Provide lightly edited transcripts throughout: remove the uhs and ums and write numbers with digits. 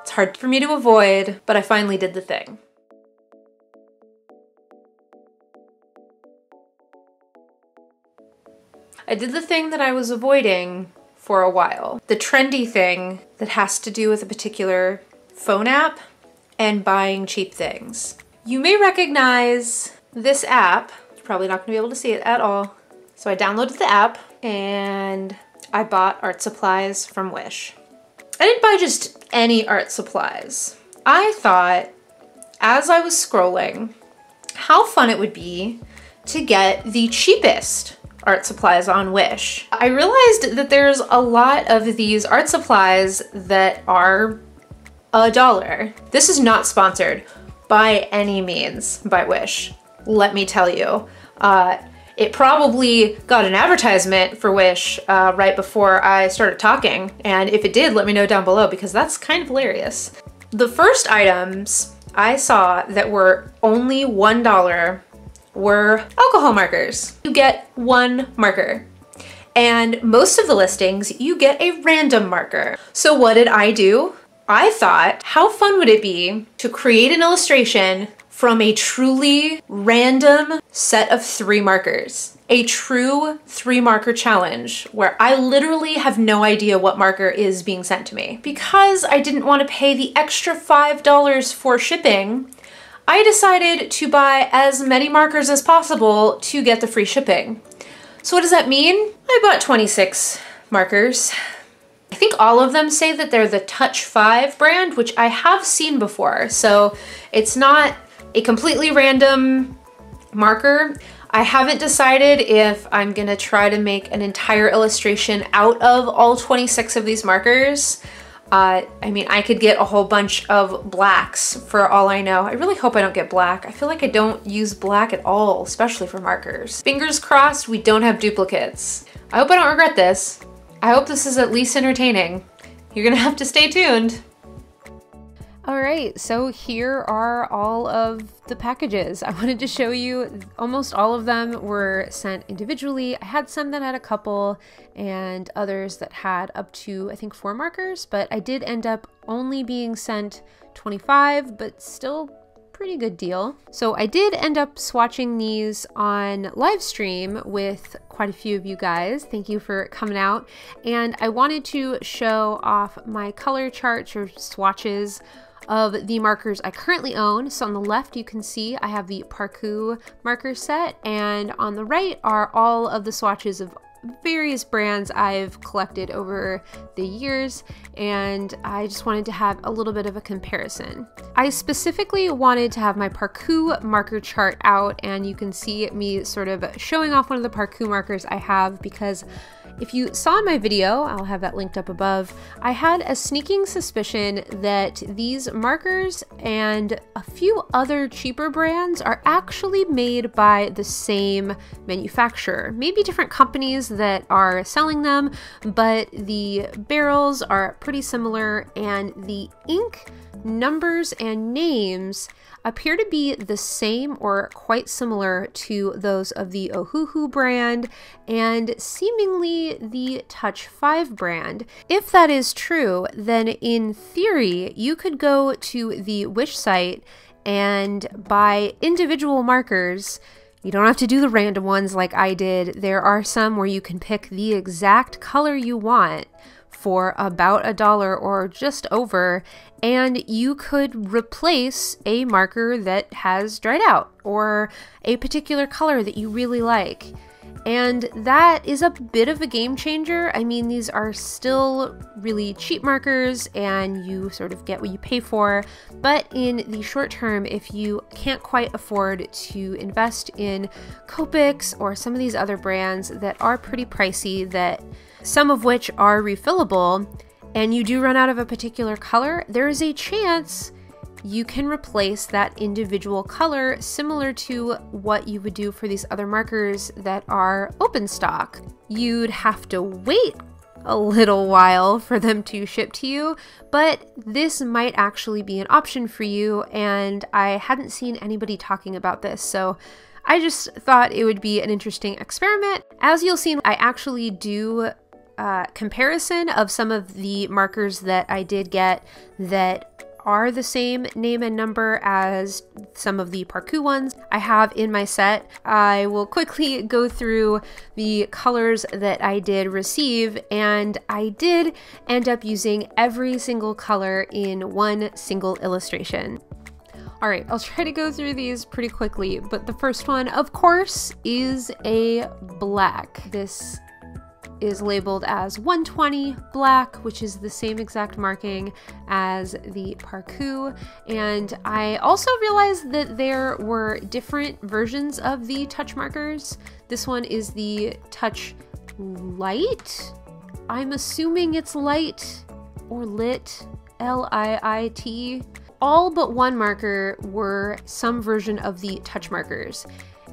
It's hard for me to avoid, but I finally did the thing. I did the thing that I was avoiding for a while. The trendy thing that has to do with a particular phone app and buying cheap things. You may recognize this app. You're probably not gonna be able to see it at all. So I downloaded the app and I bought art supplies from Wish. I didn't buy just any art supplies. I thought, as I was scrolling, how fun it would be to get the cheapest art supplies on Wish. I realized that there's a lot of these art supplies that are $1. This is not sponsored by any means by Wish, let me tell you. It probably got an advertisement for Wish right before I started talking, and if it did, let me know down below because that's kind of hilarious. The first items I saw that were only $1 were alcohol markers. You get one marker. And most of the listings, you get a random marker. So what did I do? I thought, how fun would it be to create an illustration from a truly random set of 3 markers? A true 3-marker challenge where I literally have no idea what marker is being sent to me. Because I didn't want to pay the extra $5 for shipping, I decided to buy as many markers as possible to get the free shipping. So what does that mean? I bought 26 markers. I think all of them say that they're the Touchfive brand, which I have seen before. So it's not a completely random marker. I haven't decided if I'm gonna try to make an entire illustration out of all 26 of these markers. I mean, I could get a whole bunch of blacks for all I know. I really hope I don't get black. I feel like I don't use black at all, especially for markers. Fingers crossed we don't have duplicates. I hope I don't regret this. I hope this is at least entertaining. You're gonna have to stay tuned. All right, so here are all of the packages. I wanted to show you, almost all of them were sent individually. I had some that had a couple and others that had up to, I think, 4 markers, but I did end up only being sent 25, but still pretty good deal. So I did end up swatching these on live stream with quite a few of you guys. Thank you for coming out. And I wanted to show off my color charts or swatches of the markers I currently own. So on the left, you can see I have the Parkoo marker set, and on the right are all of the swatches of various brands I've collected over the years, and I just wanted to have a little bit of a comparison. I specifically wanted to have my Parkoo marker chart out, and you can see me sort of showing off one of the Parkoo markers I have because if you saw in my video, I'll have that linked up above, I had a sneaking suspicion that these markers and a few other cheaper brands are actually made by the same manufacturer. Maybe different companies that are selling them, but the barrels are pretty similar and the ink, numbers, and names appear to be the same or quite similar to those of the Ohuhu brand and seemingly the Touchfive brand. If that is true, then in theory, you could go to the Wish site and buy individual markers. You don't have to do the random ones like I did. There are some where you can pick the exact color you want for about $1 or just over, and you could replace a marker that has dried out or a particular color that you really like. And that is a bit of a game changer. I mean, these are still really cheap markers and you sort of get what you pay for. But in the short term, if you can't quite afford to invest in Copics or some of these other brands that are pretty pricey, that some of which are refillable, and you do run out of a particular color, there is a chance you can replace that individual color similar to what you would do for these other markers that are open stock. You'd have to wait a little while for them to ship to you, but this might actually be an option for you, and I hadn't seen anybody talking about this, so I just thought it would be an interesting experiment. As you'll see, I actually do comparison of some of the markers that I did get that are the same name and number as some of the Parkoo ones I have in my set. I will quickly go through the colors that I did receive, and I did end up using every single color in one single illustration. All right, I'll try to go through these pretty quickly, but the first one, of course, is a black. This is labeled as 120 black, which is the same exact marking as the Parkoo. And I also realized that there were different versions of the touch markers. This one is the Touch Light. I'm assuming it's light or lit, L-I-I-T. All but one marker were some version of the touch markers.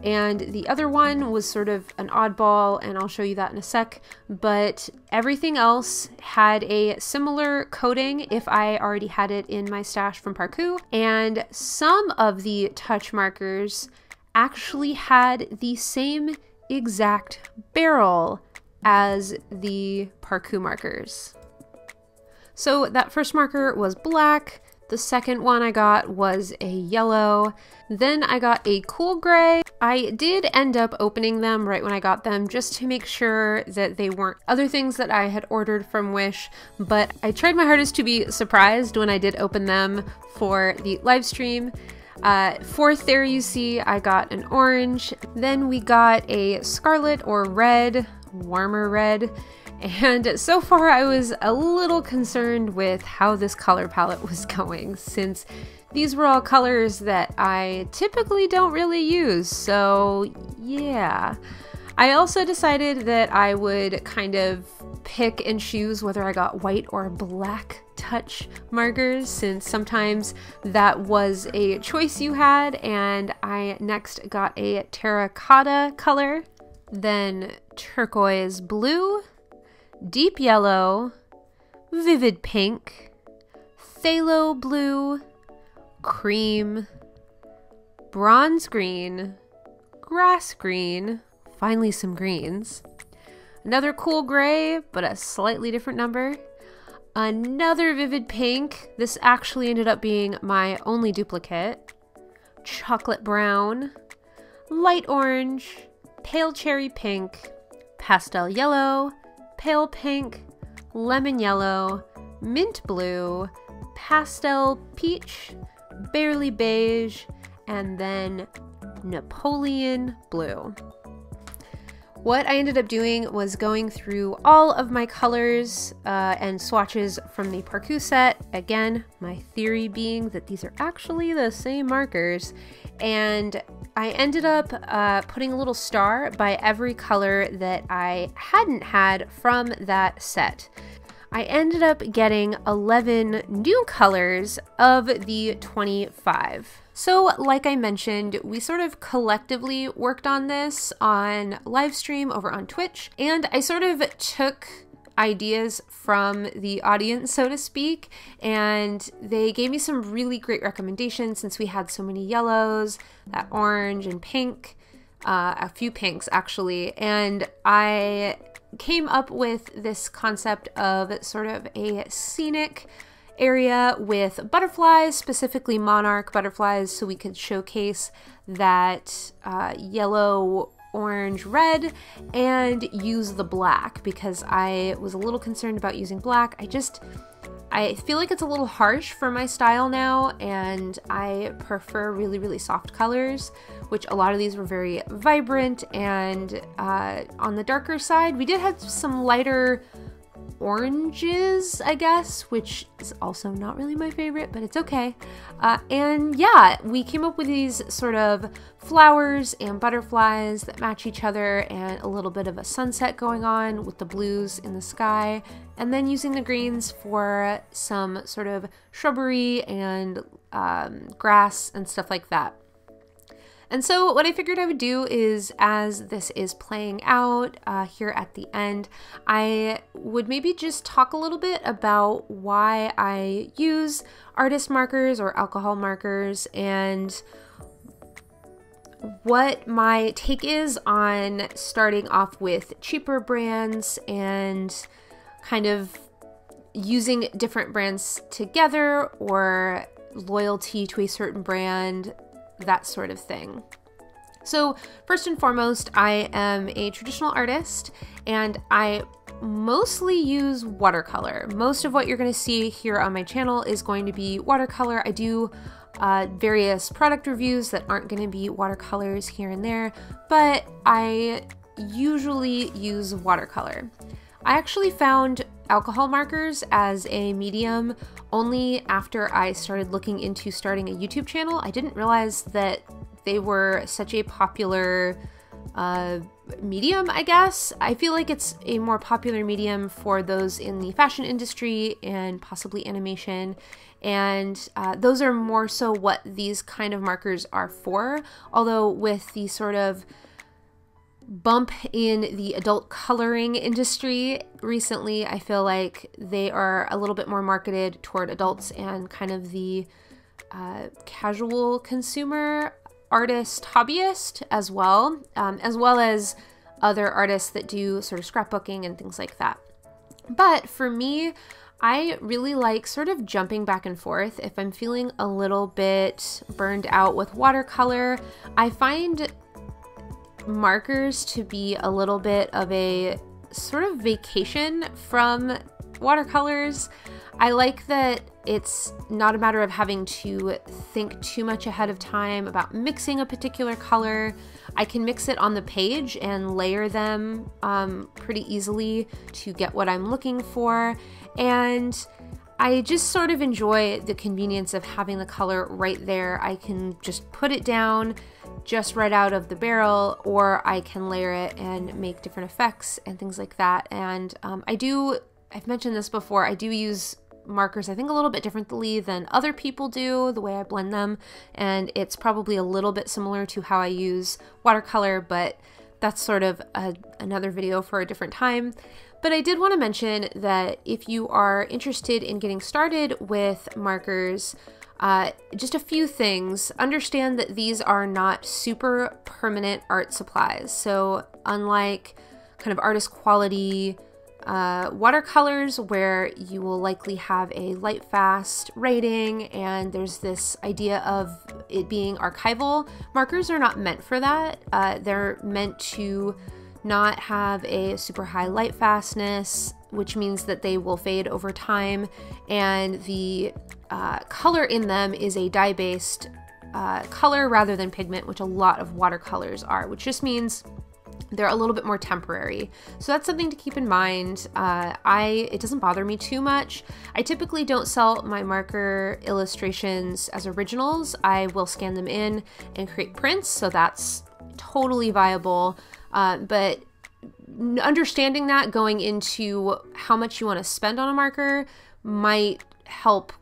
And the other one was sort of an oddball, and I'll show you that in a sec, but everything else had a similar coating if I already had it in my stash from Parkoo, and some of the touch markers actually had the same exact barrel as the Parkoo markers. So that first marker was black. The second one I got was a yellow. Then I got a cool gray. I did end up opening them right when I got them just to make sure that they weren't other things that I had ordered from Wish, but I tried my hardest to be surprised when I did open them for the live stream. Fourth there you see I got an orange. Then we got a scarlet or red, warmer red. And so far I was a little concerned with how this color palette was going, since these were all colors that I typically don't really use, so yeah. I also decided that I would kind of pick and choose whether I got white or black touch markers, since sometimes that was a choice you had, and I next got a terracotta color, then turquoise blue, deep yellow, vivid pink, phthalo blue, cream, bronze green, grass green, finally some greens, another cool gray, but a slightly different number, another vivid pink. This actually ended up being my only duplicate, chocolate brown, light orange, pale cherry pink, pastel yellow, pale pink, lemon yellow, mint blue, pastel peach, barely beige, and then Napoleon blue. What I ended up doing was going through all of my colors and swatches from the Parkoo set. Again, my theory being that these are actually the same markers, and I ended up putting a little star by every color that I hadn't had from that set. I ended up getting 11 new colors of the 25. So like I mentioned, we sort of collectively worked on this on live stream over on Twitch, and I sort of took ideas from the audience, so to speak, and they gave me some really great recommendations since we had so many yellows, that orange and pink, a few pinks actually, and I came up with this concept of sort of a scenic area with butterflies, specifically monarch butterflies, so we could showcase that yellow, orange, red, and use the black, because I was a little concerned about using black. I feel like it's a little harsh for my style now, and I prefer really, really soft colors, which a lot of these were very vibrant, and on the darker side, we did have some lighter oranges, I guess, which is also not really my favorite, but it's okay. And yeah, we came up with these sort of flowers and butterflies that match each other, and a little bit of a sunset going on with the blues in the sky, and then using the greens for some sort of shrubbery and grass and stuff like that. And so what I figured I would do is, as this is playing out here at the end, I would maybe just talk a little bit about why I use artist markers or alcohol markers, and what my take is on starting off with cheaper brands and kind of using different brands together or loyalty to a certain brand, that sort of thing. So first and foremost, I am a traditional artist and I mostly use watercolor. Most of what you're going to see here on my channel is going to be watercolor. I do various product reviews that aren't going to be watercolors here and there, but I usually use watercolor. I actually found alcohol markers as a medium only after I started looking into starting a YouTube channel. I didn't realize that they were such a popular medium, I guess. I feel like it's a more popular medium for those in the fashion industry and possibly animation. And those are more so what these kind of markers are for. Although with the sort of bump in the adult coloring industry recently, I feel like they are a little bit more marketed toward adults and kind of the casual consumer artist hobbyist as well as other artists that do sort of scrapbooking and things like that. But for me, I really like sort of jumping back and forth. If I'm feeling a little bit burned out with watercolor, I find markers to be a little bit of a sort of vacation from watercolors. I like that it's not a matter of having to think too much ahead of time about mixing a particular color. I can mix it on the page and layer them pretty easily to get what I'm looking for. And I just sort of enjoy the convenience of having the color right there. I can just put it down just right out of the barrel, or I can layer it and make different effects and things like that. And I've mentioned this before, I do use markers I think a little bit differently than other people do, the way I blend them, and it's probably a little bit similar to how I use watercolor, but that's sort of another video for a different time. But I did want to mention that if you are interested in getting started with markers, just a few things. Understand that these are not super permanent art supplies. So unlike kind of artist quality watercolors where you will likely have a light fast rating and there's this idea of it being archival, markers are not meant for that. They're meant to not have a super high light fastness, which means that they will fade over time, and the color in them is a dye-based color rather than pigment, which a lot of watercolors are, which just means they're a little bit more temporary. So that's something to keep in mind. It doesn't bother me too much. I typically don't sell my marker illustrations as originals. I will scan them in and create prints, so that's totally viable. But understanding that going into how much you want to spend on a marker might help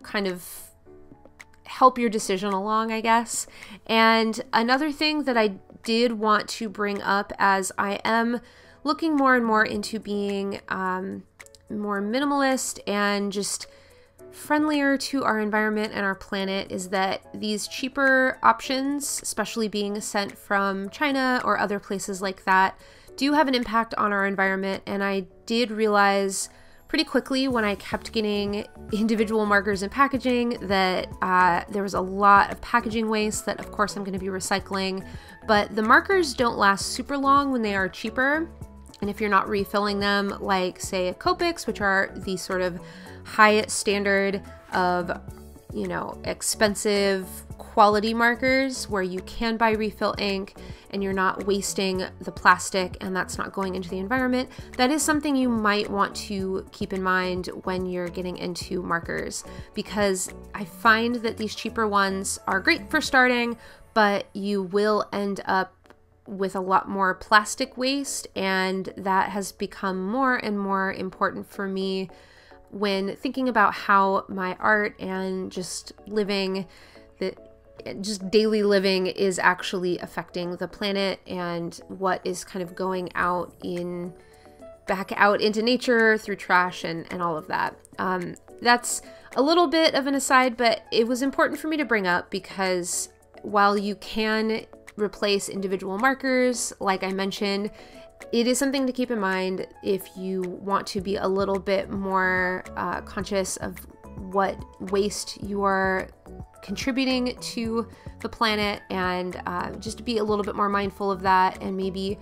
your decision along, I guess. And another thing that I did want to bring up, as I am looking more and more into being more minimalist and just friendlier to our environment and our planet, is that these cheaper options, especially being sent from China or other places like that, do have an impact on our environment. And I did realize pretty quickly when I kept getting individual markers and packaging that there was a lot of packaging waste that of course I'm going to be recycling, but the markers don't last super long when they are cheaper. And if you're not refilling them, like say Copics, which are the sort of high standard of, you know, expensive quality markers where you can buy refill ink and you're not wasting the plastic and that's not going into the environment, that is something you might want to keep in mind when you're getting into markers, because I find that these cheaper ones are great for starting, but you will end up with a lot more plastic waste, and that has become more and more important for me when thinking about how my art and just daily living is actually affecting the planet and what is kind of going back out into nature through trash and all of that. That's a little bit of an aside, but it was important for me to bring up because while you can replace individual markers, like I mentioned, it is something to keep in mind if you want to be a little bit more conscious of what waste you are contributing to the planet, and just to be a little bit more mindful of that. And maybe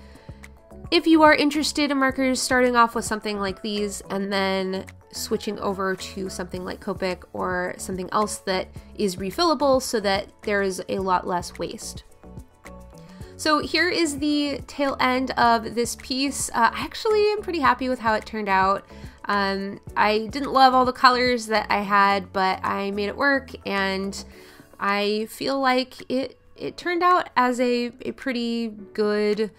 if you are interested in markers, starting off with something like these and then switching over to something like Copic or something else that is refillable so that there is a lot less waste. So here is the tail end of this piece. I actually am pretty happy with how it turned out. I didn't love all the colors that I had, but I made it work, and I feel like it turned out as a pretty good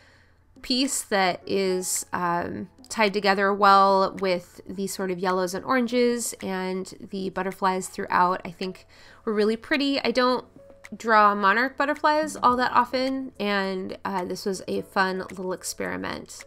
piece that is tied together well with the sort of yellows and oranges, and the butterflies throughout I think were really pretty. I don't draw monarch butterflies all that often, and this was a fun little experiment.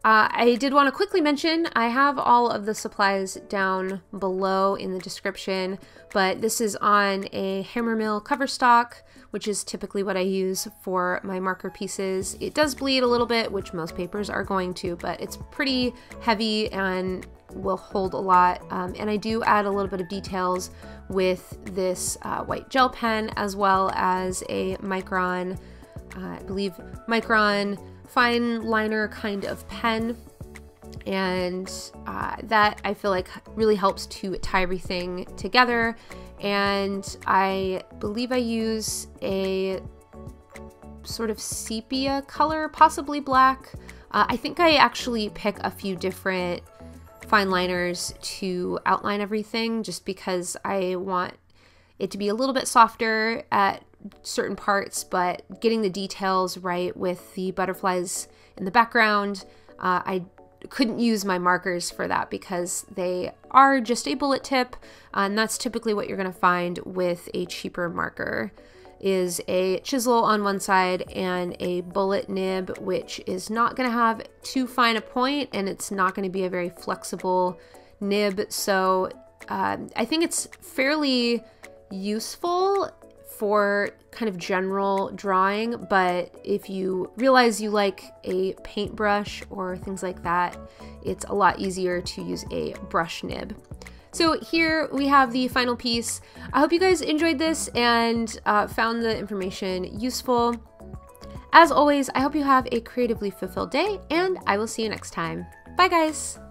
I did want to quickly mention I have all of the supplies down below in the description, but this is on a Hammermill cover stock, which is typically what I use for my marker pieces. It does bleed a little bit, which most papers are going to, but it's pretty heavy and will hold a lot. And I do add a little bit of details with this white gel pen, as well as a Micron, I believe Micron fine liner kind of pen, and that I feel like really helps to tie everything together. And I believe I use a sort of sepia color, possibly black. I think I actually pick a few different fine liners to outline everything, just because I want it to be a little bit softer at certain parts, but getting the details right with the butterflies in the background. I couldn't use my markers for that because they are just a bullet tip, and that's typically what you're going to find with a cheaper marker, is a chisel on one side and a bullet nib, which is not going to have too fine a point, and it's not going to be a very flexible nib. So I think it's fairly useful for kind of general drawing, but if you realize you like a paintbrush or things like that, it's a lot easier to use a brush nib. So here we have the final piece. I hope you guys enjoyed this and found the information useful. As always, I hope you have a creatively fulfilled day, and I will see you next time. Bye guys!